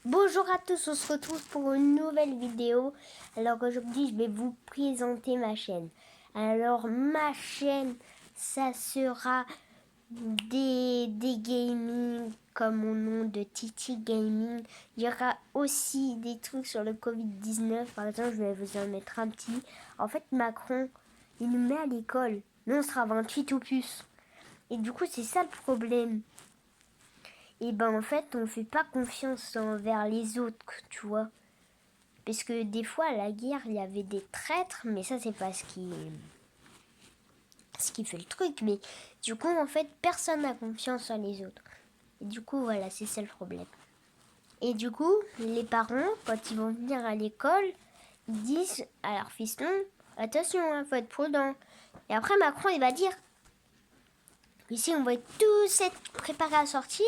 Bonjour à tous, on se retrouve pour une nouvelle vidéo. Alors aujourd'hui, je vais vous présenter ma chaîne. Alors ma chaîne, ça sera des gaming comme mon nom de Titi Gaming. Il y aura aussi des trucs sur le Covid-19. Par exemple, je vais vous en mettre un petit. En fait, Macron, il nous met à l'école. Nous, on sera 28 ou plus. Et du coup, c'est ça le problème. Et ben en fait, on fait pas confiance envers les autres, tu vois. Parce que des fois, à la guerre, il y avait des traîtres, mais ça, c'est pas ce qui fait le truc. Mais du coup, en fait, personne n'a confiance en les autres. Et du coup, voilà, c'est ça le problème. Et du coup, les parents, quand ils vont venir à l'école, ils disent à leur fiston, attention, hein, faut être prudent. Et après, Macron, il va dire, ici, on va tous être préparés à sortir.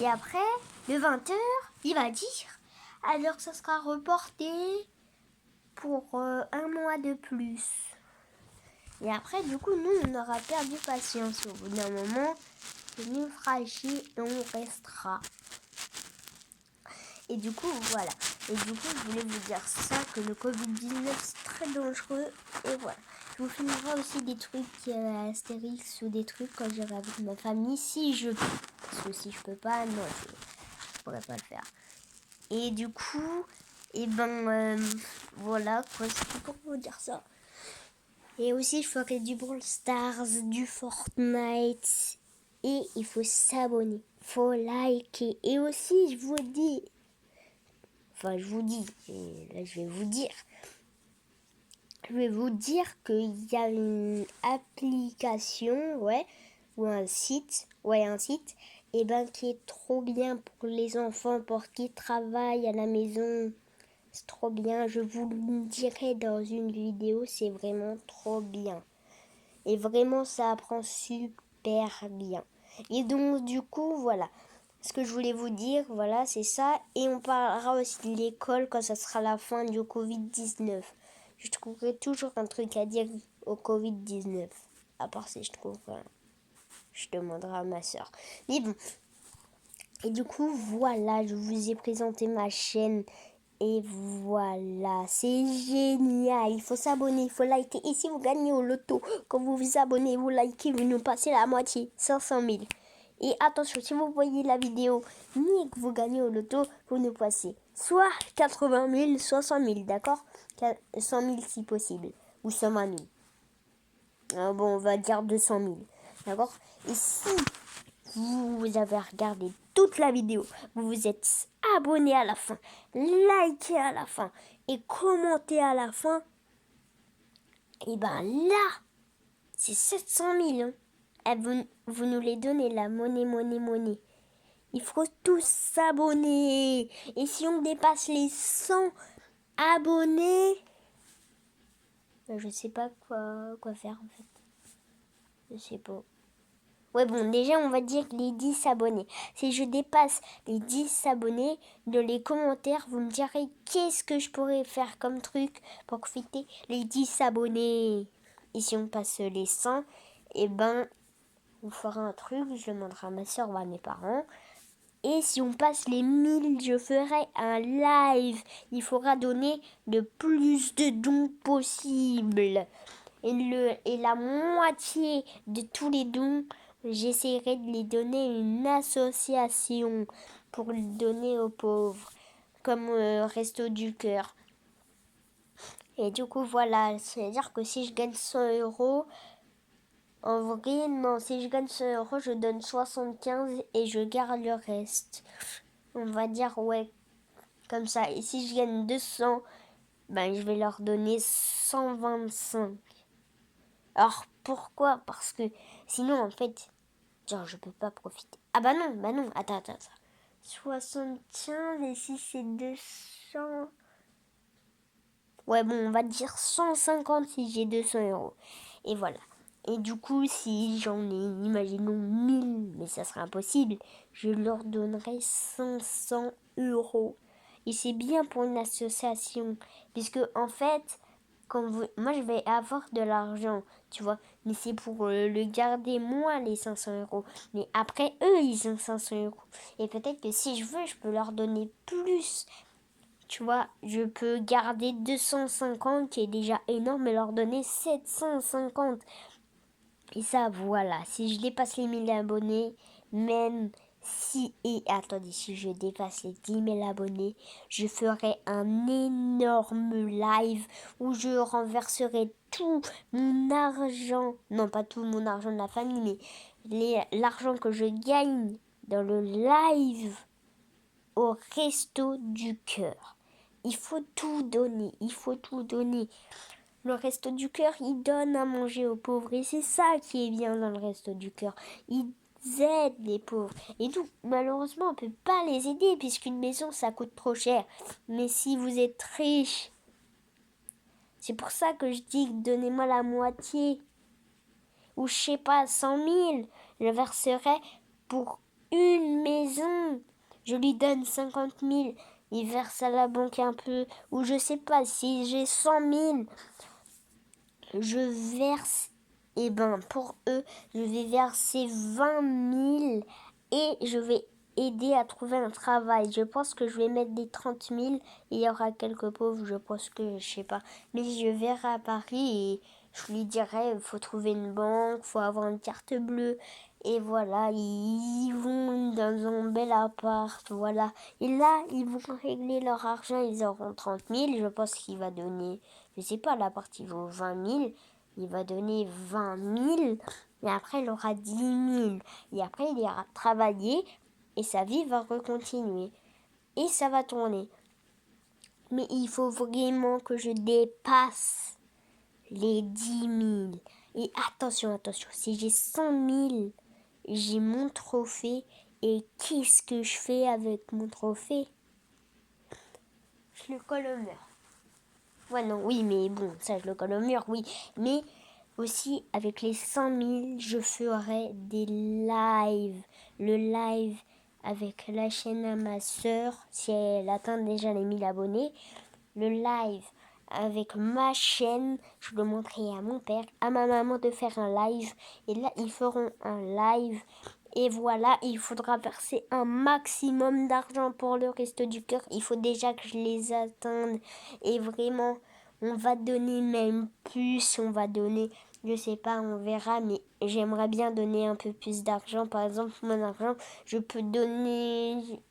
Et après, le 20h, il va dire, alors ça sera reporté pour un mois de plus. Et après, du coup, nous, on aura perdu patience. Au bout d'un moment, il nous fera chier et on restera. Et du coup, voilà. Et du coup, je voulais vous dire ça, que le Covid-19, c'est très dangereux. Et voilà. Je vous filmerai aussi des trucs Astérix ou des trucs quand j'irai avec ma famille, si je peux. Parce que si je peux pas, non, je pourrais pas le faire. Et du coup, et voilà, quoi, c'est pour vous dire ça. Et aussi, je ferai du Brawl Stars, du Fortnite. Et il faut s'abonner, faut liker. Et aussi, je vous dis, et là je vais vous dire qu'il y a une application, ou un site, et qui est trop bien pour les enfants, pour qui travaillent à la maison. C'est trop bien, je vous le dirai dans une vidéo, c'est vraiment trop bien. Et vraiment, ça apprend super bien. Et donc, du coup, voilà. Ce que je voulais vous dire, voilà, c'est ça. Et on parlera aussi de l'école quand ça sera la fin du Covid-19. Je trouverai toujours un truc à dire au Covid-19. À part si je trouve rien. Je demanderai à ma soeur. Mais bon. Et du coup, voilà, je vous ai présenté ma chaîne. Et voilà, c'est génial. Il faut s'abonner, il faut liker. Et si vous gagnez au loto, quand vous vous abonnez, vous likez, vous nous passez la moitié, 500 000. Et attention, si vous voyez la vidéo, ni que vous gagnez au loto, vous nous passez soit 80 000, soit 100 000, d'accord? 100 000 si possible, ou 120 000. Bon, on va dire 200 000, d'accord? Et si vous avez regardé toute la vidéo, vous vous êtes abonné à la fin, liké à la fin et commenté à la fin, et ben là, c'est 700 000. Hein. Vous nous les donnez, la monnaie. Il faut tous s'abonner. Et si on dépasse les 100 abonnés, je sais pas quoi faire en fait. Je sais pas. Ouais, bon, déjà, on va dire les 10 abonnés. Si je dépasse les 10 abonnés, dans les commentaires, vous me direz qu'est-ce que je pourrais faire comme truc pour profiter les 10 abonnés. Et si on passe les 100, on fera un truc, je demanderai à ma soeur ou à mes parents. Et si on passe les 1000, je ferai un live. Il faudra donner le plus de dons possible. Et la moitié de tous les dons, j'essaierai de les donner à une association pour les donner aux pauvres, comme Resto du Cœur. Et du coup, voilà, c'est-à-dire que si je gagne 100 euros, en vrai, non, si je gagne 100 euros, je donne 75 et je garde le reste. On va dire, ouais, comme ça. Et si je gagne 200, je vais leur donner 125. Alors pourquoi? Parce que sinon en fait, genre je peux pas profiter. Ah bah non, attends. 75 et si c'est 200... Ouais bon, on va dire 150 si j'ai 200 euros. Et voilà. Et du coup, si j'en ai, imaginons 1000, mais ça serait impossible, je leur donnerai 500 euros. Et c'est bien pour une association. Puisque en fait, moi je vais avoir de l'argent, tu vois. Mais c'est pour le garder moi, les 500 €. Mais après, eux, ils ont 500 €. Et peut-être que si je veux, je peux leur donner plus. Tu vois, je peux garder 250, qui est déjà énorme, et leur donner 750. Et ça, voilà, si je dépasse les 1000 abonnés, même si, et attendez, si je dépasse les 10 000 abonnés, je ferai un énorme live où je renverserai tout mon argent, non pas tout mon argent de la famille, mais l'argent que je gagne dans le live au resto du cœur. Il faut tout donner, il faut tout donner. Le resto du cœur, ils donnent à manger aux pauvres. Et c'est ça qui est bien dans le resto du cœur. Ils aident les pauvres. Et nous, malheureusement, on ne peut pas les aider puisqu'une maison, ça coûte trop cher. Mais si vous êtes riche, c'est pour ça que je dis donnez-moi la moitié. Ou je sais pas, 100 000. Je verserai pour une maison. Je lui donne 50 000. Il verse à la banque un peu. Ou je sais pas, si j'ai 100 000. Je verse, et ben pour eux, je vais verser 20 000 et je vais aider à trouver un travail. Je pense que je vais mettre des 30 000 et il y aura quelques pauvres, je pense que, je sais pas. Mais je verrai à Paris et je lui dirai, il faut trouver une banque, il faut avoir une carte bleue. Et voilà, ils vont dans un bel appart, voilà. Et là, ils vont régler leur argent, ils auront 30 000. Je pense qu'il va donner, je sais pas, l'appart il vaut 20 000. Il va donner 20 000. Et après, il aura 10 000. Et après, il ira travailler et sa vie va recontinuer. Et ça va tourner. Mais il faut vraiment que je dépasse les 10 000. Et attention, attention, si j'ai 100 000, j'ai mon trophée. Et qu'est-ce que je fais avec mon trophée? Je le colle au mur. Ouais, non, oui, mais bon, ça, je le colle au mur, oui. Mais aussi, avec les 100 000, je ferai des lives. Le live avec la chaîne à ma sœur, si elle atteint déjà les 1000 abonnés. Le live avec ma chaîne, je le montrerai à mon père, à ma maman de faire un live. Et là, ils feront un live. Et voilà, il faudra verser un maximum d'argent pour le resto du cœur. Il faut déjà que je les atteigne. Et vraiment, on va donner même plus. On va donner, je sais pas, on verra. Mais j'aimerais bien donner un peu plus d'argent. Par exemple, mon argent, je peux donner...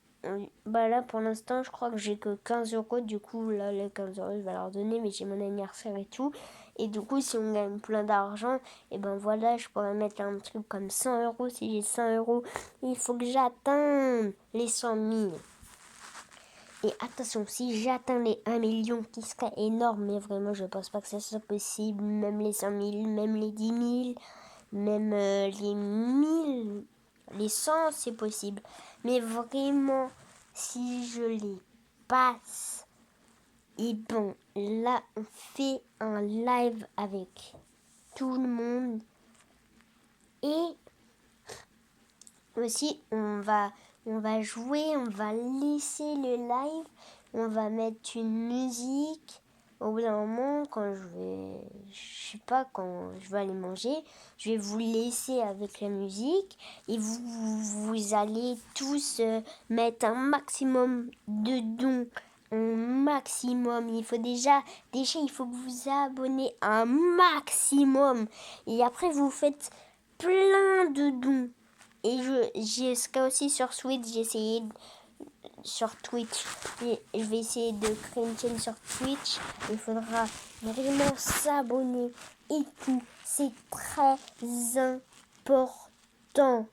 Bah là, pour l'instant, je crois que j'ai que 15 euros. Du coup, là, les 15 euros, je vais leur donner. Mais j'ai mon anniversaire et tout. Et du coup, si on gagne plein d'argent, et ben voilà, je pourrais mettre un truc comme 100 euros. Si j'ai 100 euros, il faut que j'atteigne les 100 000. Et attention, si j'atteins les 1 million, qui serait énorme, mais vraiment, je pense pas que ça soit possible. Même les 100 000, même les 10 000, même les 1000, les 100, c'est possible. Mais vraiment, si je les passe, et bon, là, on fait un live avec tout le monde. Et aussi, on va jouer, on va laisser le live, on va mettre une musique. Au bout d'un moment, quand je sais pas, quand je vais aller manger, je vais vous laisser avec la musique et vous allez tous mettre un maximum de dons. Un maximum. Il faut déjà, il faut que vous abonnez un maximum. Et après, vous faites plein de dons. Et j'ai aussi sur Twitch, j'ai essayé sur Twitch. Et je vais essayer de créer une chaîne sur Twitch. Il faudra vraiment s'abonner et tout. C'est très important.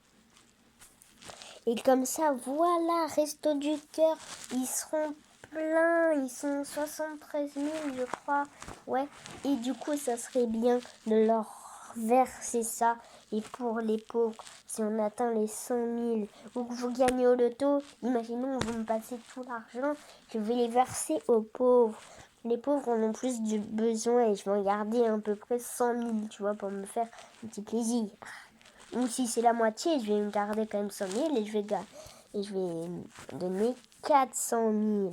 Et comme ça, voilà, Resto du Cœur, ils seront pleins. Ils sont 73 000, je crois. Ouais. Et du coup, ça serait bien de leur verser ça. Et pour les pauvres, si on atteint les 100 000 ou que vous gagnez au loto, imaginons, vous me passez tout l'argent, je vais les verser aux pauvres. Les pauvres en ont plus de besoin et je vais en garder à peu près 100 000, tu vois, pour me faire un petit plaisir. Ou si c'est la moitié, je vais me garder quand même 100 000 et je vais donner 400 000.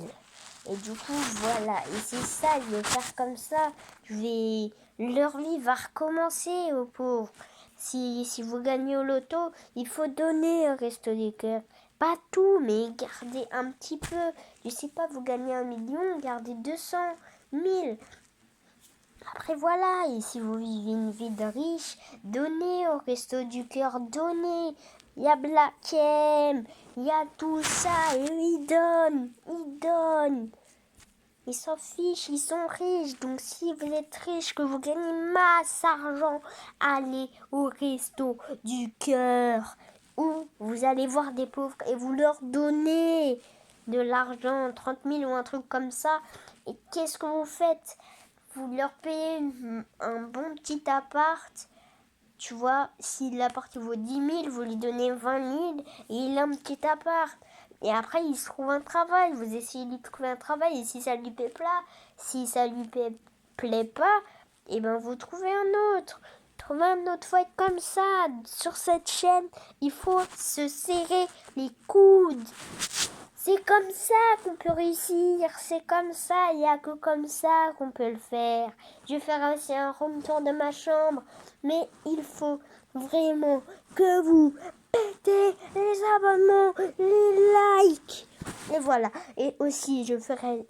Et du coup, voilà. Et c'est ça, je vais faire comme ça. Je vais leur vie va recommencer aux pauvres. Si vous gagnez au loto, il faut donner au Resto du Cœur. Pas tout, mais gardez un petit peu. Je sais pas, vous gagnez 1 million, gardez 200 000. Après voilà, et si vous vivez une vie de riche, donnez au Resto du Cœur, donnez. Il y a Black M, il y a tout ça, et eux ils donnent. Ils s'en fichent, ils sont riches. Donc si vous êtes riche, que vous gagnez masse d'argent, allez au Resto du Cœur. Ou vous allez voir des pauvres et vous leur donnez de l'argent, 30 000 ou un truc comme ça. Et qu'est-ce que vous faites? Vous leur payez un bon petit appart. Tu vois, si l'appart vaut 10 000, vous lui donnez 20 000 et il a un petit appart. Et après, il se trouve un travail. Vous essayez de lui trouver un travail. Et si ça lui plaît pas, si ça lui plaît pas, et ben vous trouvez un autre. Trouvez un autre. Faut être comme ça. Sur cette chaîne, il faut se serrer les coudes. C'est comme ça qu'on peut réussir, c'est comme ça, il n'y a que comme ça qu'on peut le faire. Je vais faire aussi un room tour de ma chambre, mais il faut vraiment que vous pétez les abonnements, les likes. Et voilà, et aussi je ferai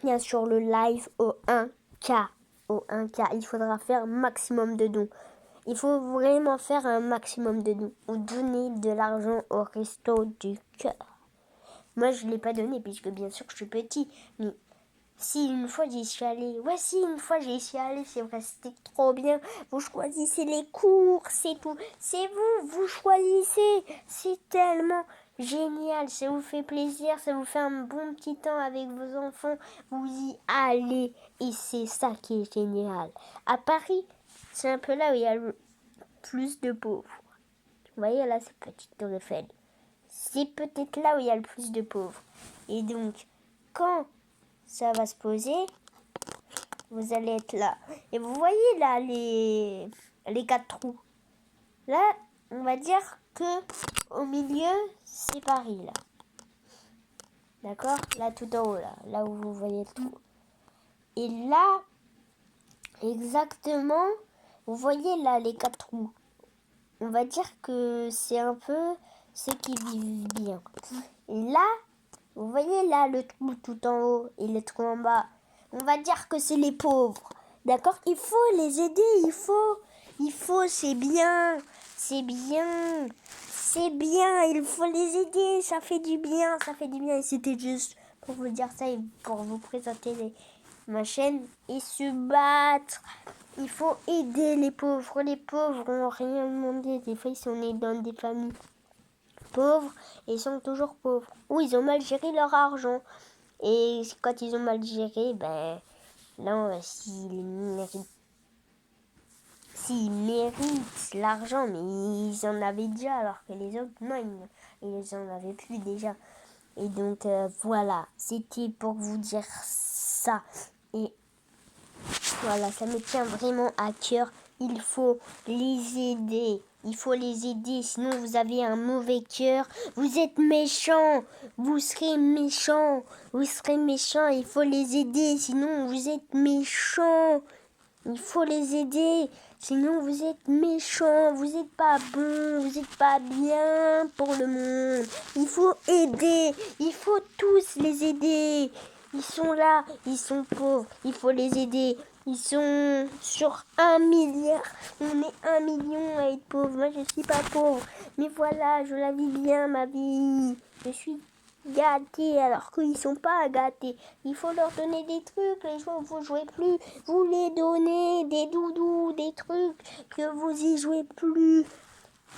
bien sûr le live au 1K. Au 1K, il faudra faire un maximum de dons. Il faut vraiment faire un maximum de dons ou donner de l'argent au Resto du Cœur. Moi, je ne l'ai pas donné puisque bien sûr je suis petit. Mais si une fois j'y suis allée, c'est vrai, c'était trop bien. Vous choisissez les cours, c'est tout. C'est vous choisissez. C'est tellement génial. Ça vous fait plaisir, ça vous fait un bon petit temps avec vos enfants. Vous y allez et c'est ça qui est génial. À Paris, c'est un peu là où il y a le plus de pauvres. Vous voyez là, cette petite tour Eiffel. C'est peut-être là où il y a le plus de pauvres. Et donc, quand ça va se poser, vous allez être là. Et vous voyez là les 4 trous. Là, on va dire que au milieu, c'est Paris là. D'accord? Là tout en haut là où vous voyez le trou. Et là, exactement, vous voyez là les 4 trous. On va dire que c'est un peu ceux qui vivent bien. Et là, vous voyez là le trou tout en haut et le trou en bas. On va dire que c'est les pauvres. D'accord? Il faut les aider, il faut, c'est bien, il faut les aider, ça fait du bien. Et c'était juste pour vous dire ça et pour vous présenter ma chaîne et se battre. Il faut aider les pauvres. Les pauvres n'ont rien demandé. Des fois, ils sont nés dans des familles pauvres et ils sont toujours pauvres. Ou ils ont mal géré leur argent. Et quand ils ont mal géré, ben là, s'ils méritent l'argent, mais ils en avaient déjà, alors que les autres, non, ils en avaient plus déjà. Et donc, voilà, c'était pour vous dire ça. Et voilà, ça me tient vraiment à cœur. Il faut les aider. Sinon vous avez un mauvais cœur. Vous êtes méchant. Vous serez méchant. Il faut les aider. Sinon vous êtes méchant. Il faut les aider. Sinon vous êtes méchant. Vous n'êtes pas bon. Vous n'êtes pas bien pour le monde. Il faut aider. Il faut tous les aider. Ils sont là. Ils sont pauvres. Il faut les aider. Ils sont sur 1 milliard. On est 1 million à être pauvre. Moi, je suis pas pauvre. Mais voilà, je la vis bien, ma vie. Je suis gâtée alors qu'ils sont pas gâtés. Il faut leur donner des trucs. Les gens, vous jouez plus. Vous les donnez des doudous, des trucs que vous y jouez plus.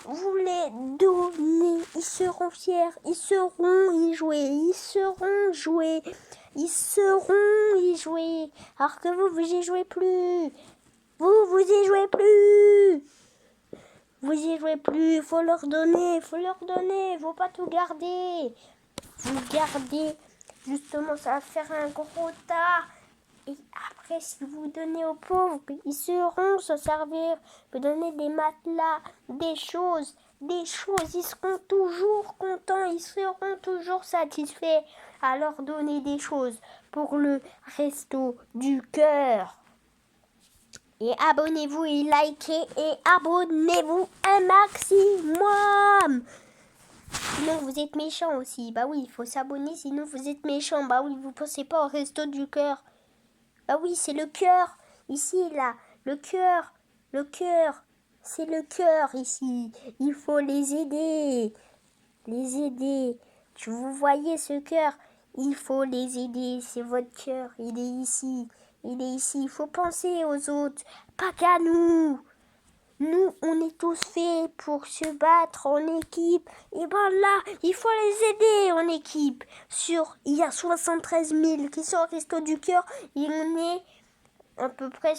Vous les donnez. Ils seront fiers. Ils seront y jouer. Alors que vous y jouez plus. Vous y jouez plus. Vous y jouez plus. Faut leur donner. Faut pas tout garder. Vous gardez. Justement, ça va faire un gros tas. Et après, si vous donnez aux pauvres, ils seront se servir. Vous donnez des matelas, des choses. Ils seront toujours contents, ils seront toujours satisfaits. Alors donnez des choses pour le Resto du Cœur. Et abonnez-vous et likez et abonnez-vous un maximum. Sinon vous êtes méchant aussi. Bah oui, il faut s'abonner sinon vous êtes méchant. Bah oui, vous pensez pas au resto du cœur. Bah oui, c'est le cœur. Ici, là, le cœur. Le cœur. C'est le cœur ici. Il faut les aider. Les aider. Vous voyez ce cœur? Il faut les aider. C'est votre cœur. Il est ici. Il est ici. Il faut penser aux autres. Pas qu'à nous. Nous, on est tous faits pour se battre en équipe. Et ben là, il faut les aider en équipe. Il y a 73 000 qui sont au resto du cœur. Et on est à peu près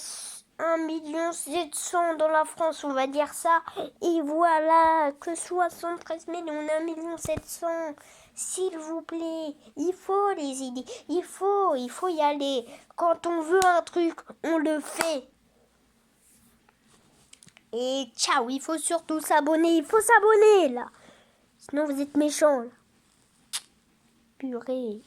1 700 000 dans la France, on va dire ça. Et voilà, que 73 000, on a 1 700 000. S'il vous plaît, il faut les aider. Il faut y aller. Quand on veut un truc, on le fait. Et ciao, il faut surtout s'abonner. Il faut s'abonner, là. Sinon, vous êtes méchants, là. Purée.